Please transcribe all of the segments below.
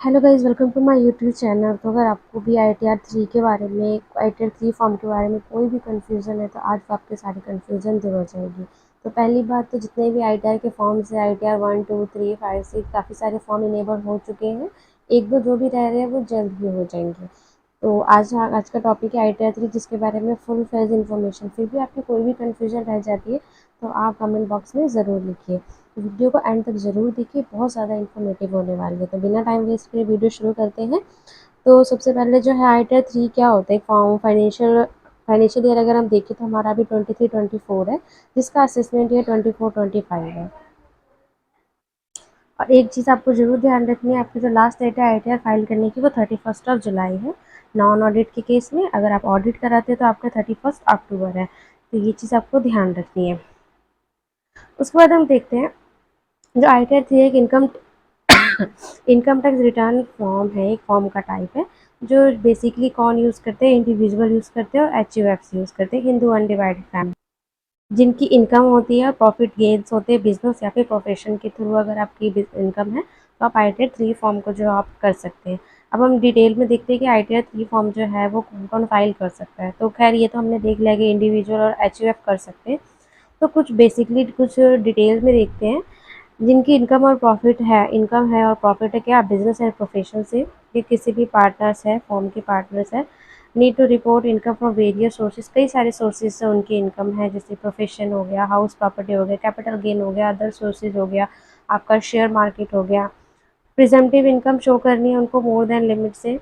Hello guys, welcome to my YouTube channel. तो अगर आपको भी ITR 3 के बारे में, ITR 3 फॉर्म के बारे में कोई भी कन्फ्यूज़न है तो आज आपके सारे कन्फ्यूज़न दूर हो जाएगी। तो पहली बात तो जितने भी ITR के फॉर्म्स हैं, ITR 1 2 3 5 6 काफ़ी सारे फॉर्म इनेबल हो चुके हैं। एक दो जो भी रह रहे हैं वो जल्द ही हो जाएंगे। तो आज का टॉपिक है ITR 3, जिसके बारे में फुल फ्लेज इन्फॉर्मेशन। फिर भी आपकी कोई भी कन्फ्यूजन रह जाती है तो आप कमेंट बॉक्स में ज़रूर लिखिए। वीडियो को एंड तक ज़रूर देखिए, बहुत ज़्यादा इन्फॉर्मेटिव होने वाली है। तो बिना टाइम वेस्ट किए वीडियो शुरू करते हैं। तो सबसे पहले जो है ITR 3 क्या होता है, फॉर्म फाइनेंशियल ईयर अगर हम देखें तो हमारा अभी 23-24 है, जिसका असेसमेंट ईयर 24-25 है। और एक चीज़ आपको ज़रूर ध्यान रखनी है, आपकी जो लास्ट डेट है ITR फाइल करने की वो 31 जुलाई है। नॉन ऑडिट के केस में, अगर आप ऑडिट कराते हैं तो आपका 31 अक्टूबर है। तो ये चीज़ आपको ध्यान रखनी है। उसके बाद हम देखते हैं, जो ITR 3 एक इनकम टैक्स रिटर्न फॉर्म है, एक फॉर्म का टाइप है जो बेसिकली कौन यूज़ करते हैं, इंडिविजुअल यूज़ करते हैं और HUFs यूज़ करते हैं, हिंदू अनडिवाइडेड फैमिली, जिनकी इनकम होती है, प्रॉफिट गेन्स होते हैं बिजनेस या फिर प्रोफेशन के थ्रू। अगर आपकी इनकम है तो आप ITR 3 फॉर्म को जो आप कर सकते हैं। अब हम डिटेल में देखते हैं कि ITR 3 फॉर्म जो है वो कौन कौन फाइल कर सकता है। तो खैर ये तो हमने देख लिया कि इंडिविजुअल और HUF कर सकते हैं। तो कुछ बेसिकली कुछ डिटेल में देखते हैं। जिनकी इनकम है और प्रॉफिट है, क्या बिजनेस है प्रोफेशन से, ये किसी भी पार्टनर्स है, फॉर्म के पार्टनर्स है, need to report income from various sources. कई सारे सोर्सेज से उनकी इनकम है, जैसे प्रोफेशन हो गया, हाउस प्रॉपर्टी हो गया, कैपिटल गेन हो गया, अदर सोर्सेज हो गया, आपका शेयर मार्केट हो गया। प्रिजम्पटिव इनकम शो करनी है उनको मोर देन लिमिट से।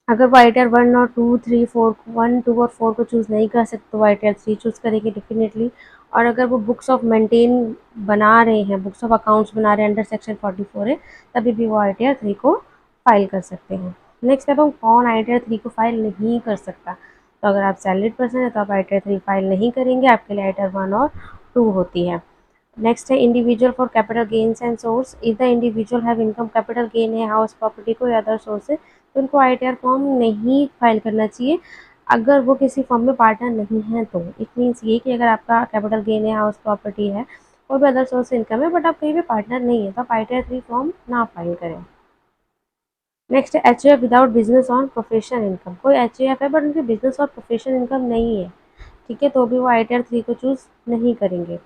अगर वो ITR 1 और 2 3 4 1 2 और 4 को चूज़ नहीं कर सकते तो वो ITR 3 चूज़ करेंगे डेफिनेटली। और अगर वो बुक्स ऑफ मेंटेन बना रहे हैं, बुक्स ऑफ अकाउंट्स बना रहे हैं, अंडर सेक्शन 44 है, तभी भी वो ITR 3 को फाइल कर सकते हैं। नेक्स्ट अब हम कौन ITR 3 को फाइल नहीं कर सकता। तो अगर आप सैलरीड पर्सन है तो आप ITR 3 फाइल नहीं करेंगे, आपके लिए ITR 1 और 2 होती है। नेक्स्ट है individual for capital gains and source. If the individual have income, capital gain है, हाउस प्रॉपर्टी को या अदर सोर्स है, तो उनको ITR फॉर्म नहीं फाइल करना चाहिए। अगर वो किसी फॉर्म में पार्टनर नहीं है तो इट मीन्स ये कि अगर आपका कैपिटल गेन है, हाउस प्रॉपर्टी है और भी अदर सोर्स इनकम है, बट आप कहीं भी पार्टनर नहीं है, तो आप ITR 3 फॉर्म ना फाइल करें। नेक्स्ट है HUF without business on profession income. कोई HUF है बट उनकी बिजनेस और प्रोफेशन इनकम नहीं है, ठीक है, तो भी वो ITR 3 को चूज़ नहीं करेंगे।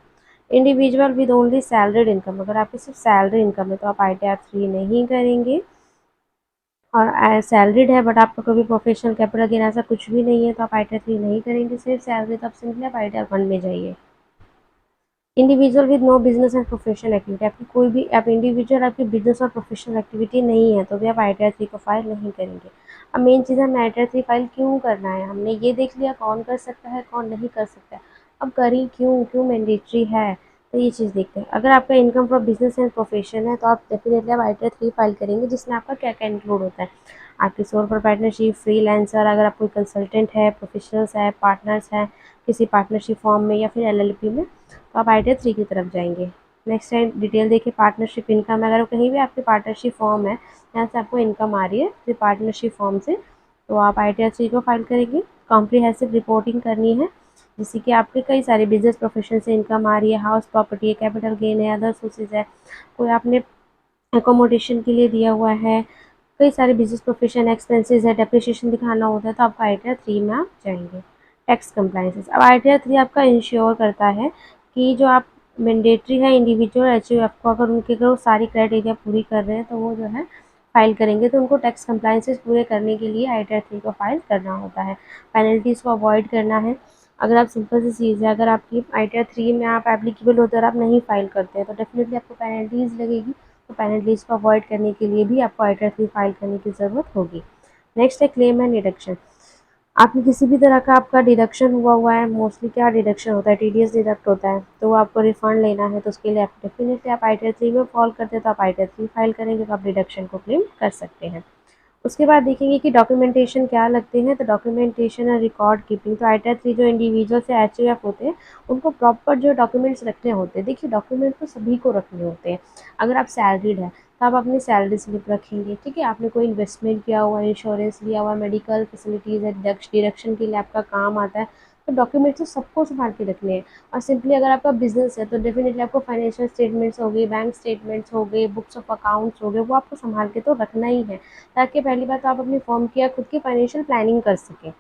Individual with only salaried income, अगर आपकी सिर्फ सैलरी इनकम है तो आप ITR 3 नहीं करेंगे। और सैलरीड है बट आपका कोई प्रोफेशनल कैपिटल गेन ऐसा कुछ भी नहीं है तो आप ITR 3 नहीं करेंगे, सिर्फ सैलरी, तो आप सिंपली आप ITR 1 में जाइए। Individual with no business and professional activity, आपकी कोई भी, आप इंडिविजुअल, आपकी बिजनेस और प्रोफेशनल एक्टिविटी नहीं है तो भी आप ITR 3 को फाइल नहीं करेंगे। अब मेन चीज़ है, हमें ITR 3 फाइल क्यों करना है, हमने ये देख लिया कौन कर सकता है कौन नहीं कर सकता है। अब करी क्यों, क्यों मैंडेटरी है, तो ये चीज़ देखते हैं। अगर आपका income for business and profession है तो आप डेफिनेटली आप ITR 3 फाइल करेंगे, जिसमें आपका क्या क्या इंक्लूड होता है, आपकी सोल प्रोप्राइटरशिप, फ्रीलांसर, अगर आप कोई कंसल्टेंट है, प्रोफेशनल्स है, पार्टनर्स हैं किसी पार्टनरशिप फॉर्म में या फिर LLP में, तो आप ITR 3 की तरफ जाएंगे। नेक्स्ट टाइम डिटेल देखिए, पार्टनरशिप इनकम, अगर कहीं भी आपकी पार्टनरशिप फॉर्म है यहाँ से आपको इनकम आ रही है फिर पार्टनरशिप फॉर्म से, तो आप ITR 3 को फाइल करेंगे। कॉम्प्रिहेंसिव रिपोर्टिंग करनी है, जिससे कि आपके कई सारे बिजनेस प्रोफेशन से इनकम आ रही है, हाउस प्रॉपर्टी है, कैपिटल गेन है, अदर सोर्सेज है, कोई आपने एकोमोडेशन के लिए दिया हुआ है, कई सारे बिजनेस प्रोफेशन एक्सपेंसेस है, डेप्रिसिएशन दिखाना होता है, तो आपका ITR 3 में आप जाएंगे। टैक्स कंप्लाइंसेस, अब ITR 3 आपका इंश्योर करता है कि जो आप मैंडेटरी है इंडिविजुअल HUF को, अगर वो सारी क्राइटेरिया पूरी कर रहे हैं तो वो जो है फाइल करेंगे, तो उनको टैक्स कंप्लाइंसेस पूरे करने के लिए ITR 3 को फाइल करना होता है। पेनल्टीज़ को अवॉइड करना है। अगर आप, सिंपल सी चीज़ है, अगर आपकी ITR 3 में आप एप्लीकेबल होते हैं और आप नहीं फाइल करते हैं तो डेफिनेटली आपको पेनल्टीज़ लगेगी। तो पेनल्टीज़ को अवॉइड करने के लिए भी आपको ITR 3 फाइल करने की ज़रूरत होगी। नेक्स्ट है क्लेम एंड डिडक्शन। आपने किसी भी तरह का आपका डिडक्शन हुआ है, मोस्टली क्या डिडक्शन होता है, TDS डिडक्ट होता है, तो वो आपको रिफंड लेना है, तो उसके लिए आप डेफिनेटली आप ITR 3 में फॉल करते हैं तो आप ITR 3 फाइल करेंगे तो आप डिडक्शन को क्लेम कर सकते हैं। उसके बाद देखेंगे कि डॉक्यूमेंटेशन क्या लगते हैं, तो डॉक्यूमेंटेशन और रिकॉर्ड कीपिंग, तो ITR 3 जो इंडिविजुअल से HUF होते हैं उनको प्रॉपर जो डॉक्यूमेंट्स रखने होते हैं। देखिए डॉक्यूमेंट तो सभी को रखने होते हैं। अगर आप सैलरीड है तो आप अपनी सैलरी स्लिप रखेंगे, ठीक है, आपने कोई इन्वेस्टमेंट किया हुआ है, इंश्योरेंस लिया हुआ है, मेडिकल फैसिलिटीज़ है, डिडक्शन के लिए आपका काम आता है, तो डॉक्यूमेंट्स तो सबको संभाल के रखने हैं। और सिंपली अगर आपका बिजनेस है तो डेफिनेटली आपको फाइनेंशियल स्टेटमेंट्स हो गए, बैंक स्टेटमेंट्स हो गए, बुक्स ऑफ अकाउंट्स हो गए, वो आपको संभाल के तो रखना ही है, ताकि पहली बात आप अपनी फर्म की या खुद की फाइनेंशियल प्लानिंग कर सकें।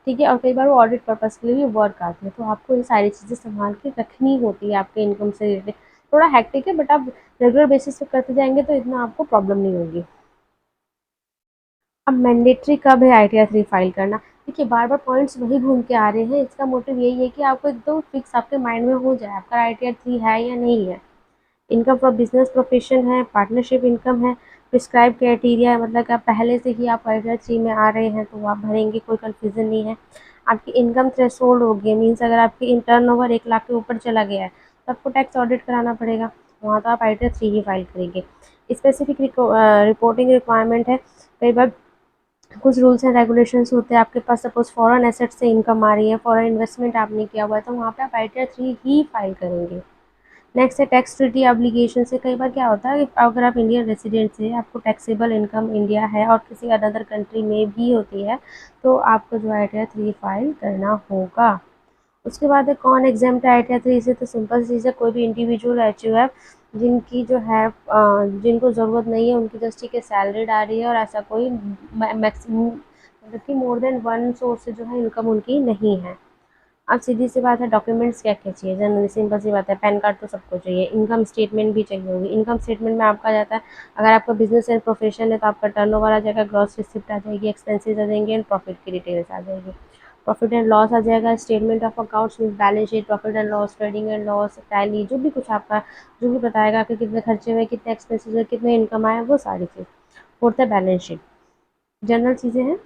ठीक है, और कई बार वो ऑडिट पर्पज़ के लिए भी वर्क आते हैं, तो आपको ये सारी चीज़ें संभाल के रखनी होती है आपके इनकम से रिलेटेड। थोड़ा हेक्टिक है, बट आप रेगुलर बेसिस पे करते जाएंगे तो इतना आपको प्रॉब्लम नहीं होगी। अब मैंडेटरी कब है ITR 3 फाइल करना? देखिए, बार बार पॉइंट्स वही घूम के आ रहे हैं, इसका मोटिव यही है कि आपको एकदम फिक्स आपके माइंड में हो जाए आपका ITR 3 है या नहीं है। इनकम फॉर बिजनेस प्रोफेशन है, पार्टनरशिप इनकम है, प्रिस्क्राइब क्राइटेरिया है, मतलब कि आप पहले से ही आप ITR 3 में आ रहे हैं तो आप भरेंगे, कोई कन्फ्यूज़न नहीं है। आपकी इनकम थ्रेशोल्ड होगी, मीन्स अगर आपकी टर्नओवर 1 लाख के ऊपर चला गया है तो आपको टैक्स ऑडिट कराना पड़ेगा, वहाँ तो आप ITR 3 ही फाइल करेंगे। स्पेसिफिक रिपोर्टिंग रिक्वायरमेंट है, कई बार कुछ रूल्स एंड रेगुलेशंस होते हैं आपके पास, सपोज फॉरेन एसेट से इनकम आ रही है, फॉरेन इन्वेस्टमेंट आपने किया हुआ है, तो वहाँ पे आप ITR 3 ही फाइल करेंगे। नेक्स्ट है टैक्स ट्रीटी ऑब्लिगेशन से। कई बार क्या होता है कि अगर आप इंडियन रेसिडेंट से, आपको टैक्सेबल इनकम इंडिया है और किसी अदर कंट्री में भी होती है, तो आपको जो ITR 3 फाइल करना होगा। उसके बाद है कौन एग्जाम्प्ट है ITR 3 से? तो सिंपल चीज़ है, कोई भी इंडिविजुअल HUF जिनकी जो है जिनको ज़रूरत नहीं है, उनकी जस्ट ठीक है सैलरीड आ रही है और ऐसा कोई मैक्सिमम मतलब कि मोर देन वन सोर्स से जो है इनकम उनकी नहीं है। अब सीधी सी बात है, डॉक्यूमेंट्स क्या क्या चाहिए? जनरली सिंपल सी बात है, पैन कार्ड तो सबको चाहिए, इनकम स्टेटमेंट भी चाहिए होगी। इनकम स्टेटमेंट में आपका जाता है, अगर आपका बिजनेस एंड प्रोफेशन है तो आपका टर्नओवर आ जाएगा, ग्रॉस रिसिप्ट आ जाएगी, एक्सपेंसेस आ जाएंगे एंड प्रॉफिट की डिटेल्स आ जाएगी। प्रॉफिट एंड लॉस आ जाएगा, statement of accounts mean balance sheet, profit and loss, trading and loss, tally, जो भी कुछ आपका जो भी बताएगा कि कितने खर्चे हुए, कितने एक्सपेंसेस हुए, कितने इनकम आए, वो सारी चीज़। फोर्थ है बैलेंस शीट, जनरल चीज़ें हैं।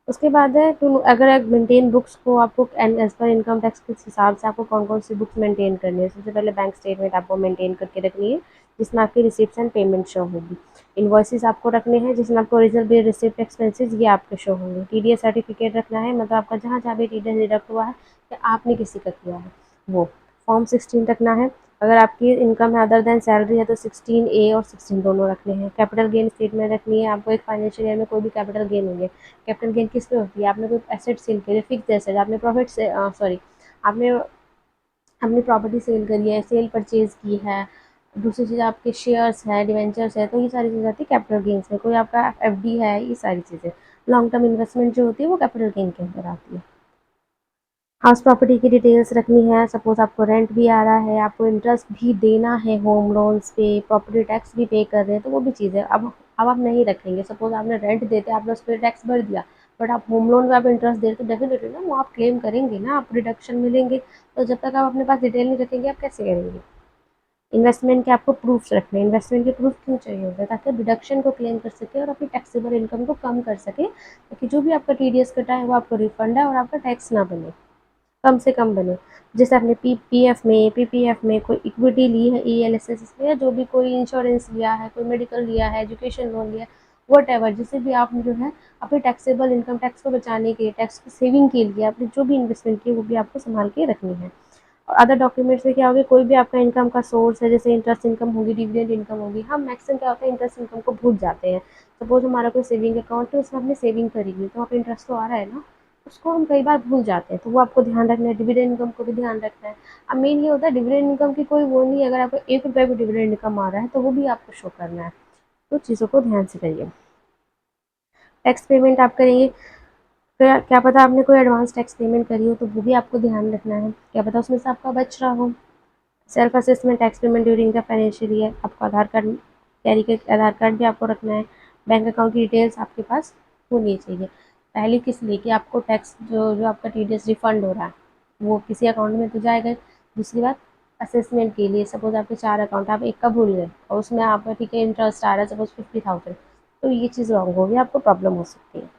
उसके बाद है टू, अगर एक मेंटेन बुक्स को आपको एज पर इनकम टैक्स के हिसाब से आपको कौन कौन सी बुक्स मेंटेन करनी है। सबसे पहले बैंक स्टेटमेंट आपको मेंटेन करके रखनी है, जिसमें आपकी रिसिप्ट एंड पेमेंट शो होगी। इन्वॉइसेस आपको रखने हैं, जिसमें आपको ओरिजिनल बिल, रिसिप्ट, एक्सपेंसेस ये आपके शो होंगे। TDS सर्टिफिकेट रखना है, मतलब आपका जहाँ जहाँ भी TDS डिडक्ट हुआ है या आपने किसी का किया है वो। फॉर्म 16 रखना है, अगर आपकी इनकम है अदर देन सैलरी है तो 16A और 16 दोनों रखने हैं। कैपिटल गेन स्टेटमेंट रखनी है आपको, एक फाइनेंशियल ईयर में कोई भी कैपिटल गेन होंगे। कैपिटल गेन किस पे होती है? आपने कोई एसेट सेल करी, फिक्स एसेट, आपने प्रॉफिट से सॉरी आपने अपनी प्रॉपर्टी सेल करी है, सेल परचेज की है, दूसरी चीज़ आपके शेयर्स है, डिवेंचर्स है, तो ये सारी चीज़ें आती है कैपिटल गेन्स में। कोई आपका FD है, ये सारी चीज़ें लॉन्ग टर्म इन्वेस्टमेंट जो होती है वो कैपिटल गेन के अंदर आती है। हाउस प्रॉपर्टी की डिटेल्स रखनी है, सपोज आपको रेंट भी आ रहा है, आपको इंटरेस्ट भी देना है होम लोन्स पे, प्रॉपर्टी टैक्स भी पे कर रहे हैं, तो वो भी चीज़ें अब आप नहीं रखेंगे। सपोज आपने रेंट देते आपने उस पर टैक्स भर दिया, बट आप होम लोन पे आप इंटरेस्ट दे रहे, तो डेफिनेटली ना वो आप क्लेम करेंगे ना, आप रिडक्शन मिलेंगे। तो जब तक आप अपने पास डिटेल नहीं रखेंगे आप कैसे करेंगे? इन्वेस्टमेंट के आपको प्रूफ्स रखने हैं। इन्वेस्टमेंट के प्रूफ क्यों चाहिए होता है? ताकि डिडक्शन को क्लेम कर सके और अपनी टैक्सेबल इनकम को कम कर सके, ताकि जो भी आपका TDS कटा है वो आपको रिफंड है और आपका टैक्स ना बने, कम से कम बने। जैसे आपने PPF में, PPF में कोई इक्विटी ली है, ELSS में, या जो भी कोई इंश्योरेंस लिया है, कोई मेडिकल लिया है, एजुकेशन लोन लिया है, वट एवर, जिससे भी आप जो है अपने टैक्सेबल इनकम टैक्स को बचाने के लिए, टैक्स की सेविंग के लिए आपने जो भी इन्वेस्टमेंट की वो भी आपको संभाल के रखनी है। और अदर डॉक्यूमेंट्स में क्या होगी, कोई भी आपका इनकम का सोर्स है, जैसे इंटरेस्ट इनकम होगी, डिविडेंड इनकम होगी। हम मैक्सिमम क्या होता है इंटरेस्ट इनकम को भूल जाते हैं। सपोज हमारा कोई सेविंग अकाउंट है, उसमें हमने सेविंग करी हुई, तो वहाँ पे इंटरेस्ट तो आ रहा है ना, उसको हम कई बार भूल जाते हैं, तो वो आपको ध्यान रखना है। डिविडेंड इनकम को भी ध्यान रखना है। अब मेन ये होता है डिविडेंड इनकम की कोई वो नहीं है, अगर आपको ₹1 भी डिविडेंड इनकम आ रहा है तो वो भी आपको शो करना है, तो चीज़ों को ध्यान से करिए। टैक्स पेमेंट आप करेंगे, क्या पता आपने कोई एडवांस टैक्स पेमेंट करी हो तो वो भी आपको ध्यान रखना है, क्या पता उसमें से आपका बच रहा हो। Self assessment tax payment during the financial year, आपको आधार कार्ड कैरी कर, आधार कार्ड भी आपको रखना है। बैंक अकाउंट की डिटेल्स आपके पास होनी चाहिए। पहली किस लिए कि आपको टैक्स जो जो आपका TDS रिफंड हो रहा है वो किसी अकाउंट में तो जाएगा। दूसरी बात, असेसमेंट के लिए सपोज आपके 4 अकाउंट, आप एक का भूल गए और उसमें आपका ठीक है इंटरेस्ट आ रहा है सपोज 50,000, तो ये चीज़ रॉन्ग होगी, आपको प्रॉब्लम हो सकती है।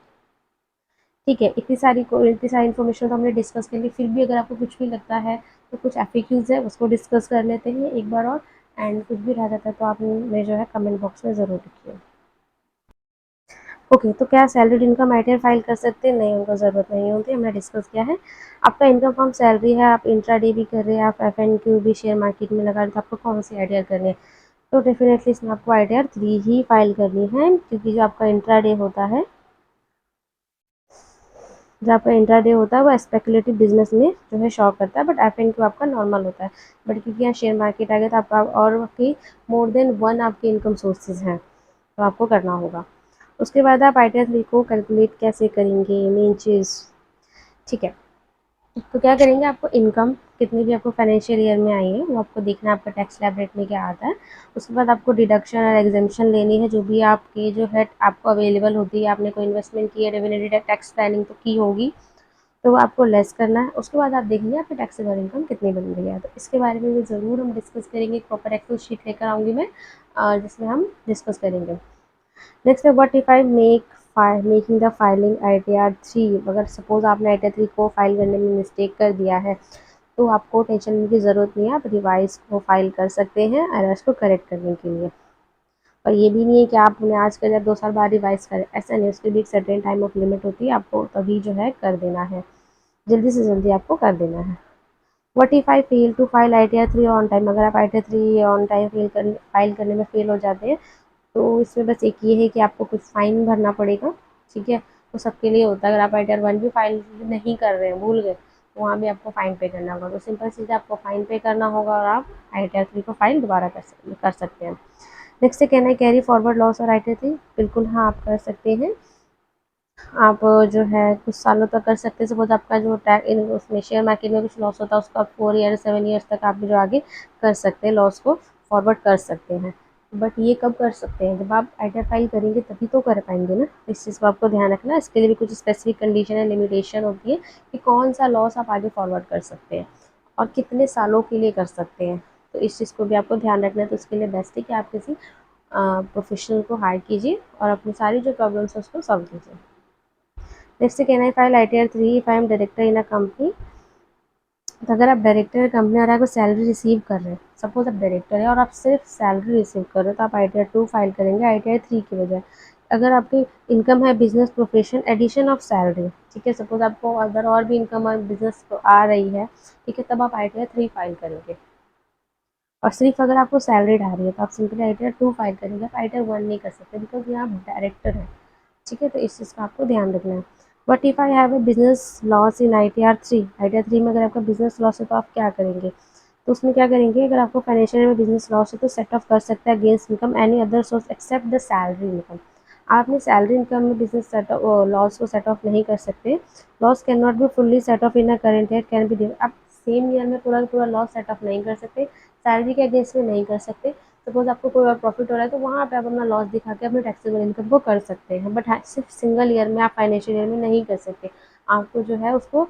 ठीक है, इतनी सारी इन्फॉर्मेशन तो हमने डिस्कस कर ली, फिर भी अगर आपको कुछ भी लगता है तो कुछ FAQs है उसको डिस्कस कर लेते हैं एक बार और। एंड कुछ भी रह जाता है तो आप मैं जो है कमेंट बॉक्स में ज़रूर लिखिए। ओके, तो क्या सैलरीड इनकम ITR फाइल कर सकते हैं? नहीं, उनको ज़रूरत नहीं होती, हमने डिस्कस किया है। आपका इनकम फ्रॉम सैलरी है, आप इंट्राडे भी कर रहे हैं, आप FNQ भी शेयर मार्केट में लगा रहे हैं, तो आपको कौन सी ITR करनी है? तो डेफिनेटली इसमें आपको ITR 3 ही फाइल करनी है, क्योंकि जो आपका इंट्राडे होता है जो आपका इंट्राडे होता है वो स्पेकुलेटिव बिजनेस में जो है शो करता है, बट एफ आपका नॉर्मल होता है। बट क्योंकि यहाँ शेयर मार्केट आ गया तो आपका और की मोर देन वन आपके इनकम सोर्सेज हैं, तो आपको करना होगा। उसके बाद आप ITR 3 को कैलकुलेट कैसे करेंगे, मेन चीज़, ठीक है। तो क्या करेंगे, आपको इनकम कितनी भी आपको फाइनेंशियल ईयर में आई है वो आपको देखना है, आपका टैक्स स्लैब रेट में क्या आता है। उसके बाद आपको डिडक्शन और एग्जेम्पशन लेनी है, जो भी आपकी जो है आपको अवेलेबल होती है। आपने कोई इन्वेस्टमेंट की है, डिविडेंड टैक्स प्लानिंग तो की होगी, तो वो आपको लेस करना है। उसके बाद आप देखेंगे आपकी टैक्सेबल इनकम कितनी बन रही है। तो इसके बारे में भी ज़रूर हम डिस्कस करेंगे, एक प्रॉपर एक्सेल शीट लेकर आऊँगी मैं, जिसमें हम डिस्कस करेंगे। नेक्स्ट है what if I making the filing ITR 3। अगर सपोज आपने ITR 3 को फाइल करने में मिस्टेक कर दिया है तो आपको टेंशन लेने की ज़रूरत नहीं है, आप रिवाइज को फाइल कर सकते हैं एरर्स को करेक्ट करने के लिए। और ये भी नहीं है कि आपने आज कर या 2 साल बाद रिवाइज करें, ऐसा नहीं, उसके भी एक सर्टेन टाइम ऑफ लिमिट होती है, आपको तभी जो है कर देना है, जल्दी से जल्दी आपको कर देना है। What if I fail to file ITR 3 on time. अगर आप ITR 3 ऑन टाइम फाइल करने में फेल हो जाते हैं तो इसमें बस एक ये है कि आपको कुछ फ़ाइन भरना पड़ेगा, ठीक है। तो सबके लिए होता है, अगर आप ITR 1 भी फाइल नहीं कर रहे हैं, भूल गए, तो वहाँ भी आपको फ़ाइन पे करना होगा। तो सिंपल चीज़ आपको फ़ाइन पे करना होगा और आप ITR 3 को फाइल दोबारा कर सकते हैं। नेक्स्ट है can I carry forward loss और ITR 3। बिल्कुल हाँ, आप कर सकते हैं। आप जो है कुछ सालों तक कर सकते हैं। सपोज आपका जो उसमें शेयर मार्केट में कुछ लॉस होता है उसको आप 4 ईयर 7 ईयर्स तक आप जो आगे कर सकते हैं, लॉस को फॉरवर्ड कर सकते हैं। बट ये कब कर सकते हैं, जब आप ITR फाइल करेंगे तभी तो कर पाएंगे ना। इस चीज़ को आपको ध्यान रखना है। इसके लिए भी कुछ स्पेसिफिक कंडीशन है, लिमिटेशन होती है कि कौन सा लॉस आप आगे फॉरवर्ड कर सकते हैं और कितने सालों के लिए कर सकते हैं। तो इस चीज़ को भी आपको ध्यान रखना है। तो उसके लिए बेस्ट है कि आप किसी प्रोफेशनल को हायर कीजिए और अपनी सारी जो प्रॉब्लम्स है उसको सॉल्व कीजिए। Next can I file ITR 3 if I am director in a company. तो अगर आप डायरेक्टर कंपनी और आपको सैलरी रिसीव कर रहे हैं, सपोज आप डायरेक्टर है और आप सिर्फ सैलरी रिसीव कर रहे हो, तो आप ITR 2 फाइल करेंगे ITR 3 की बजाय। अगर आपकी इनकम है business profession addition of salary, ठीक है, सपोज आपको अदर और भी इनकम और बिजनेस आ रही है, ठीक है, तब आप ITR 3 फाइल करेंगे। और सिर्फ अगर आपको सैलरी आ रही है तो आप सिंपली ITR 2 फाइल करेंगे, आप ITR 1 नहीं कर सकते, बिकॉज यहाँ आप डायरेक्टर हैं, ठीक है। तो इस चीज़ का आपको ध्यान रखना है। But if I have a business loss in ITR 3, ITR 3 में अगर आपका बिजनेस लॉस है तो आप क्या करेंगे। तो उसमें क्या करेंगे, अगर आपको फाइनेंशियल में बिजनेस लॉस है तो सेट ऑफ कर सकते हैं against income any other source except the salary income. आप अपनी सैलरी इनकम में बिजनेस सेट लॉस को सेट ऑफ नहीं कर सकते। Loss can not be fully set off in a current year, can be आप सेम ईयर में पूरा पूरा लॉस सेट ऑफ नहीं कर सकते, सैलरी के अगेंस्ट में नहीं कर सकते। सपोज आपको कोई और प्रॉफिट हो रहा है तो वहाँ पे आप अपना लॉस दिखा के अपने टैक्सेबल इनकम को कर सकते हैं। बट हाँ, सिर्फ सिंगल ईयर में आप फाइनेंशियल ईयर में नहीं कर सकते। आपको जो है उसको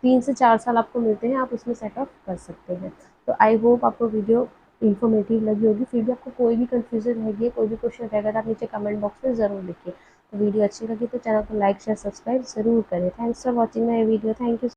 3 से 4 साल आपको मिलते हैं, आप उसमें सेट ऑफ कर सकते हैं। तो आई होप आपको वीडियो इन्फॉर्मेटिव लगी होगी। फिर भी आपको कोई भी कन्फ्यूजन रहेगी, कोई भी क्वेश्चन रहेगा तो आप नीचे कमेंट बॉक्स में ज़रूर लिखिए। तो वीडियो अच्छी लगी तो चैनल को लाइक शेयर सब्सक्राइब ज़रूर करें। Thanks for watching my video. Thank you.